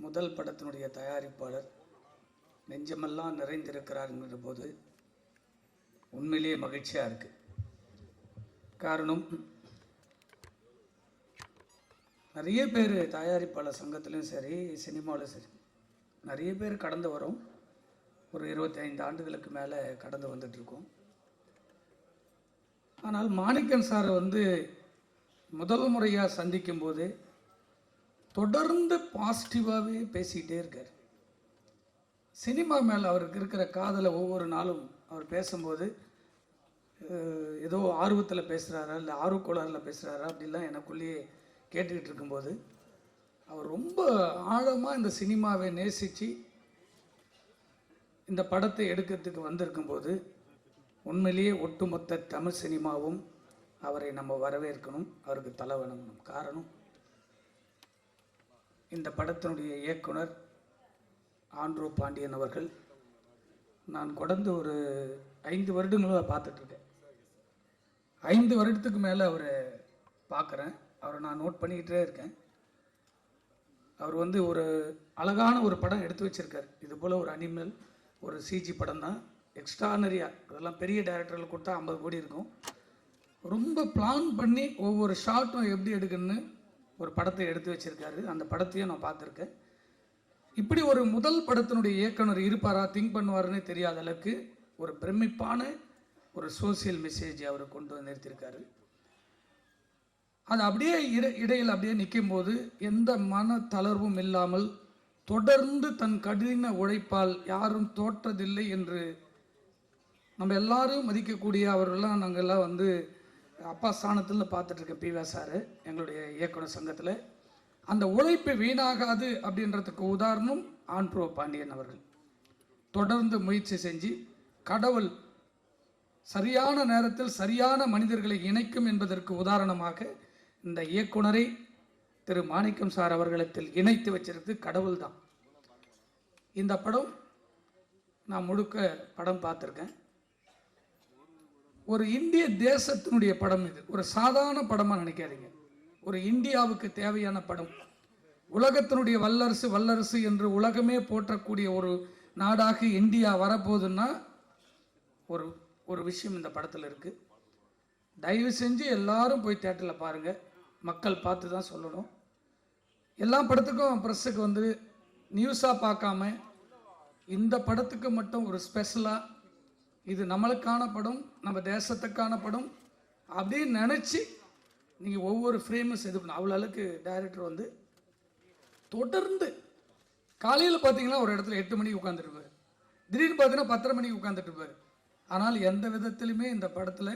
முதல் படத்தினுடைய தயாரிப்பாளர் நெஞ்சமெல்லாம் நிறைந்திருக்கிறார்ங்கிற போது உண்மையிலேயே மகிழ்ச்சியாக இருக்குது. காரணம், நிறைய பேர் தயாரிப்பாளர் சங்கத்திலையும் சரி சினிமாவிலும் சரி நிறைய பேர் கடந்து வரோம். ஒரு 25 ஆண்டுகளுக்கு மேலே கடந்து வந்துட்டுருக்கோம். ஆனால் மாணிக்கம் சாரை முதல் முறையாக சந்திக்கும் போது தொடர்ந்து பாசிட்டிவாகவே பேசிக்கிட்டே இருக்கார். சினிமா மேலே அவருக்கு இருக்கிற காதலை ஒவ்வொரு நாளும் அவர் பேசும்போது ஏதோ ஆர்வத்தில் பேசுகிறாரா இல்லை ஆர்வக்கோளாறில் பேசுகிறாரா அப்படிலாம் எனக்குள்ளேயே கேட்டுக்கிட்டு இருக்கும்போது அவர் ரொம்ப ஆழமாக இந்த சினிமாவை நேசித்து இந்த படத்தை எடுக்கிறதுக்கு வந்திருக்கும்போது உண்மையிலேயே ஒட்டுமொத்த தமிழ் சினிமாவும் அவரை நம்ம வரவேற்கணும், அவருக்கு தலை வணங்கணும். காரணம், இந்த படத்தினுடைய இயக்குனர் ஆண்ட்ரூ பாண்டியன் அவர்கள் நான் கடந்து ஒரு 5 வருடங்களாக பார்த்துட்ருக்கேன். 5 வருடத்துக்கு மேலே அவரை பார்க்குறேன். அவரை நான் நோட் பண்ணிக்கிட்டே இருக்கேன். அவர் ஒரு அழகான ஒரு படம் எடுத்து வச்சுருக்கார். இது போல் ஒரு அனிமல், ஒரு சிஜி படம் தான், எக்ஸ்ட்ரானரியாக. அதெல்லாம் பெரிய டைரக்டர்கள் கொடுத்தா 50 கோடி இருக்கும். ரொம்ப பிளான் பண்ணி ஒவ்வொரு ஷாட்டும் எப்படி எடுக்கணும்னு ஒரு படத்தை எடுத்து வச்சுருக்காரு. அந்த படத்தையும் நான் பார்த்துருக்கேன். இப்படி ஒரு முதல் படத்தினுடைய இயக்குனர் இருப்பாரா, திங்க் பண்ணுவாருன்னு தெரியாத அளவுக்கு ஒரு பிரமிப்பான ஒரு சோசியல் மெசேஜ் அவர் கொண்டு வந்து நிறுத்தியிருக்காரு. அது அப்படியே இடையில் அப்படியே நிற்கும் போது எந்த மன தளர்வும் இல்லாமல் தொடர்ந்து தன் கடின உழைப்பால் யாரும் தோற்றதில்லை என்று நம்ம எல்லாரும் மதிக்கக்கூடிய அவர்கள்லாம் நாங்கள்லாம் அப்பா ஸ்தானத்தில் பார்த்துட்ருக்கேன். பிவா சார் எங்களுடைய இயக்குனர் சங்கத்தில் அந்த உழைப்பு வீணாகாது அப்படின்றதுக்கு உதாரணம் ஆண்ட்ரூ பாண்டியன் அவர்கள். தொடர்ந்து முயற்சி செஞ்சு கடவுள் சரியான நேரத்தில் சரியான மனிதர்களை இணைக்கும் என்பதற்கு உதாரணமாக இந்த இயக்குனரை திரு மாணிக்கம் சார் அவர்களிடத்தில் இணைத்து வச்சிருக்கு கடவுள் தான். இந்த படம் நான் முழுக்க படம் பார்த்துருக்கேன். ஒரு இந்திய தேசத்தினுடைய படம். இது ஒரு சாதாரண படமாக நினைக்காதீங்க. ஒரு இந்தியாவுக்கு தேவையான படம். உலகத்தினுடைய வல்லரசு என்று உலகமே போற்றக்கூடிய ஒரு நாடாக இந்தியா வரப்போகுதுன்னா ஒரு விஷயம் இந்த படத்தில் இருக்குது. தயவு செஞ்சு எல்லாரும் போய் தியேட்டரில் பாருங்கள். மக்கள் பார்த்து தான் சொல்லணும். எல்லா படத்துக்கும் ப்ரெஸ்ஸுக்கு நியூஸாக பார்க்காம இந்த படத்துக்கு மட்டும் ஒரு ஸ்பெஷலாக இது நம்மளுக்கான படம், நம்ம தேசத்துக்கான படம் அப்படின்னு நினச்சி நீங்கள் ஒவ்வொரு ஃப்ரேமும் செதுக்கணும். அவ்வளோ அளவுக்கு டைரக்டர் தொடர்ந்து காலையில் பார்த்தீங்கன்னா ஒரு இடத்துல 8 மணிக்கு உட்காந்துருப்பார், திடீர்னு பார்த்தீங்கன்னா 10:30 மணிக்கு உட்காந்துட்டு இருப்பார். ஆனால் எந்த விதத்திலுமே இந்த படத்தில்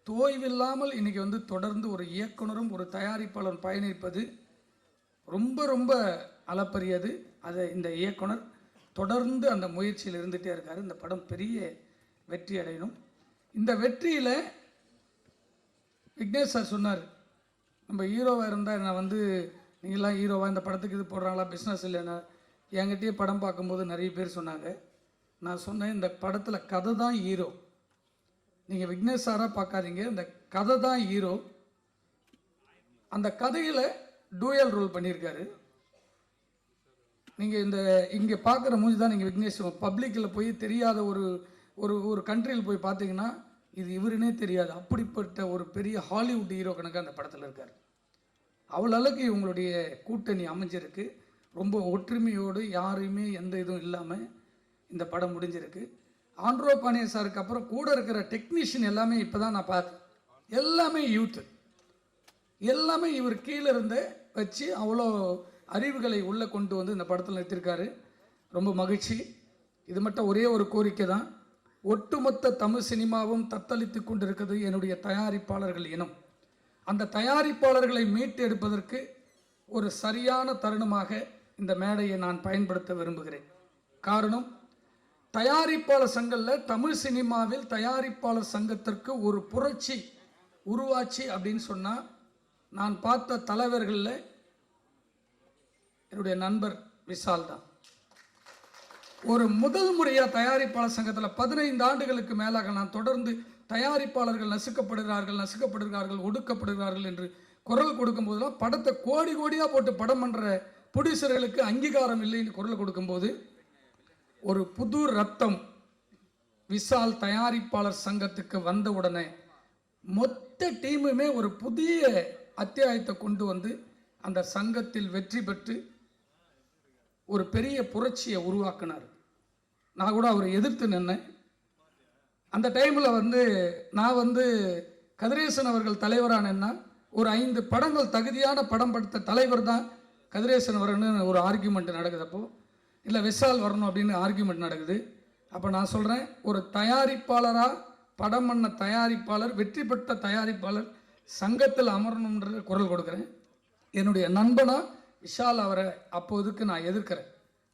தோய்வில்லாமல் இன்றைக்கி தொடர்ந்து ஒரு இயக்குனரும் ஒரு தயாரிப்பாளரும் பயணிப்பது ரொம்ப ரொம்ப அளப்பரியது. அதை இந்த இயக்குனர் தொடர்ந்து அந்த முயற்சியில் இருந்துகிட்டே இருக்கார். இந்த படம் பெரிய வெற்றி அடையணும். இந்த வெற்றியில் விக்னேஷ் சார் சொன்னார், நம்ம ஹீரோவாக இருந்தால் நான் நீங்களாம் ஹீரோவாக இந்த படத்துக்கு இது போடுறாங்களா, பிஸ்னஸ் இல்லைன்னா. என்கிட்டயே படம் பார்க்கும்போது நிறைய பேர் சொன்னாங்க. நான் சொன்னேன், இந்த படத்தில் கதை தான் ஹீரோ. நீங்கள் விக்னேஷ் சாராக பார்க்காதீங்க, இந்த கதை தான் ஹீரோ. அந்த கதையில் டூயல் ரோல் பண்ணியிருக்காரு. நீங்கள் இங்கே பார்க்குற மூஞ்சி தான் நீங்கள் விக்னேஷ். பப்ளிக்கில் போய் தெரியாத ஒரு கண்ட்ரியில் போய் பார்த்தீங்கன்னா இது இவருனே தெரியாது. அப்படிப்பட்ட ஒரு பெரிய ஹாலிவுட் ஹீரோ கணக்காக அந்த படத்தில் இருக்கார். அவ்வளோ அளவுக்கு இவங்களுடைய கூட்டணி அமைஞ்சிருக்கு. ரொம்ப ஒற்றுமையோடு யாரையுமே எந்த இதுவும் இல்லாமல் இந்த படம் முடிஞ்சிருக்கு. ஆண்ட்ரூ பாண்டியன் சாருக்கு அப்புறம் கூட இருக்கிற டெக்னீஷியன் எல்லாமே இப்போ தான் நான் பார்த்தேன். எல்லாமே யூத்து, எல்லாமே இவர் கீழே இருந்த வச்சு அவ்வளோ அறிவுகளை உள்ளே கொண்டு இந்த படத்தில் நிறுத்திருக்காரு. ரொம்ப மகிழ்ச்சி. இது மட்டும் ஒரே ஒரு கோரிக்கை தான். ஒட்டுமொத்த தமிழ் சினிமாவும் தத்தளித்து கொண்டிருக்கிறது என்னுடைய தயாரிப்பாளர்கள் இனம். அந்த தயாரிப்பாளர்களை மீட்டு எடுப்பதற்கு ஒரு சரியான தருணமாக இந்த மேடையை நான் பயன்படுத்த விரும்புகிறேன். காரணம், தயாரிப்பாளர் சங்கத்தில் தமிழ் சினிமாவில் தயாரிப்பாளர் சங்கத்திற்கு ஒரு புரட்சி உருவாச்சு அப்படின்னு சொன்னால் நான் பார்த்த தலைவர்களில் என்னுடைய நண்பர் விஷால் தான். ஒரு முதல் முறையாக தயாரிப்பாளர் சங்கத்தில் 15 ஆண்டுகளுக்கு மேலாக நான் தொடர்ந்து தயாரிப்பாளர்கள் நசுக்கப்படுகிறார்கள், ஒடுக்கப்படுகிறார்கள் என்று குரல் கொடுக்கும் போதெல்லாம் படத்தை கோடி கோடியாக போட்டு படம் பண்ணுற புடிசர்களுக்கு அங்கீகாரம் இல்லைன்னு குரல் கொடுக்கும்போது ஒரு புது ரத்தம் விஷால் தயாரிப்பாளர் சங்கத்துக்கு வந்த உடனே மொத்த டீமுமே ஒரு புதிய அத்தியாயத்தை கொண்டு வந்து அந்த சங்கத்தில் வெற்றி பெற்று ஒரு பெரிய புரட்சியை உருவாக்கினார். நான் கூட அவரை எதிர்த்து நின்னேன். அந்த டைமில் நான் கதிரேசன் அவர்கள் தலைவரானேன்னா ஒரு 5 படங்கள் தகுதியான படம் படுத்த தலைவர் தான் கதிரேசன் வரணும்னு ஒரு ஆர்கியூமெண்ட் நடக்குது. அப்போ இல்லை விஷால் வரணும் அப்படின்னு ஆர்கியூமெண்ட் நடக்குது. அப்போ நான் சொல்கிறேன், ஒரு தயாரிப்பாளராக படம் பண்ண தயாரிப்பாளர், வெற்றி பெற்ற தயாரிப்பாளர் சங்கத்தில் அமரணுன்ற குரல் கொடுக்குறேன். என்னுடைய நண்பனா விஷால் அவரை அப்போதுக்கு நான் எதிர்க்கிறேன்.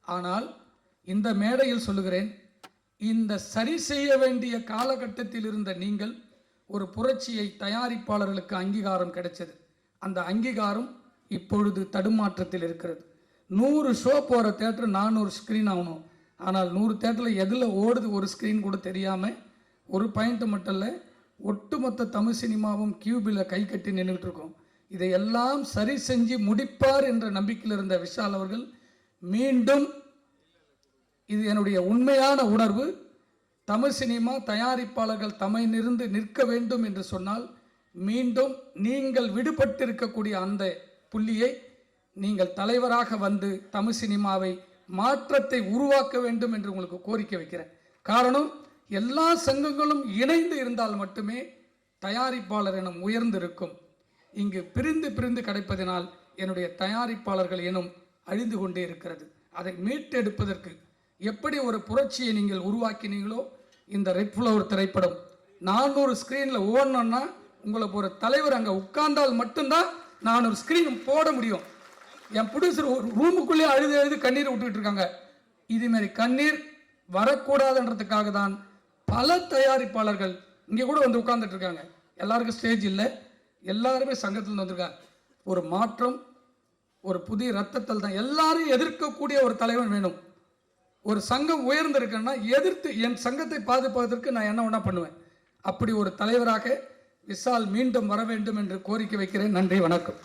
ஆனால் இந்த மேடையில் சொல்லுகிறேன், இந்த சரி செய்ய வேண்டிய காலகட்டத்தில் இருந்த நீங்கள் ஒரு புரட்சியை தயாரிப்பாளர்களுக்கு அங்கீகாரம் கிடைச்சது. அந்த அங்கீகாரம் இப்பொழுது தடுமாற்றத்தில் இருக்கிறது. 100 ஷோ போகிற தேட்டர் 400 ஸ்க்ரீன் ஆகணும். ஆனால் 100 தேட்டரில் எதில் ஓடுது ஒரு ஸ்க்ரீன் கூட தெரியாமல் ஒரு பாயிண்ட் மட்டும் இல்லை, ஒட்டுமொத்த தமிழ் சினிமாவும் கியூபில் கை கட்டி நின்றுட்டு இருக்கோம். இதையெல்லாம் சரி செஞ்சு முடிப்பார் என்ற நம்பிக்கையில் இருந்த விஷால் அவர்கள் மீண்டும், இது என்னுடைய உண்மையான உணர்வு, தமிழ் சினிமா தயாரிப்பாளர்கள் தமையிலிருந்து நிற்க வேண்டும் என்று சொன்னால் மீண்டும் நீங்கள் விடுபட்டு இருக்கக்கூடிய அந்த புள்ளியை நீங்கள் தலைவராக வந்து தமிழ் சினிமாவை மாற்றத்தை உருவாக்க வேண்டும் என்று உங்களுக்கு கோரிக்கை வைக்கிறேன். காரணம், எல்லா சங்கங்களும் இணைந்து இருந்தால் மட்டுமே தயாரிப்பாளர் எனும் உயர்ந்து இருக்கும். இங்கு பிரிந்து பிரிந்து கிடைப்பதனால் என்னுடைய தயாரிப்பாளர்கள் எனும் அழிந்து கொண்டே இருக்கிறது. அதை மீட்டெடுப்பதற்கு எப்படி ஒரு புரட்சியை நீங்கள் உருவாக்கினீங்களோ, இந்த ரெட் ஃப்ளவர் திரைப்படம் 400 ஸ்க்ரீனில் ஓடணும்னா உங்களுக்கு ஒரு தலைவர் அங்கே உட்கார்ந்தால் மட்டும்தான் 400 ஸ்க்ரீன் போட முடியும். என் ப்ரொடியூசர் ஒரு ரூமுக்குள்ளேயே அழுது கண்ணீர் விட்டுக்கிட்டு இருக்காங்க. இதுமாரி கண்ணீர் வரக்கூடாதுன்றதுக்காக தான் பல தயாரிப்பாளர்கள் இங்கே கூட வந்து உட்கார்ந்துட்டு இருக்காங்க. எல்லாருக்கும் ஸ்டேஜ் இல்லை, எல்லாருமே சங்கத்தில் வந்திருக்காங்க. ஒரு மாற்றம், ஒரு புதிய ரத்தத்தில் தான் எல்லாரும் எதிர்க்கக்கூடிய ஒரு தலைவன் வேணும். ஒரு சங்கம் உயர்ந்திருக்குன்னா எதிர்த்து என் சங்கத்தை பாதுகாப்பதற்கு நான் என்ன வேணா பண்ணுவேன். அப்படி ஒரு தலைவராக விஷால் மீண்டும் வர வேண்டும் என்று கோரிக்கை வைக்கிறேன். நன்றி, வணக்கம்.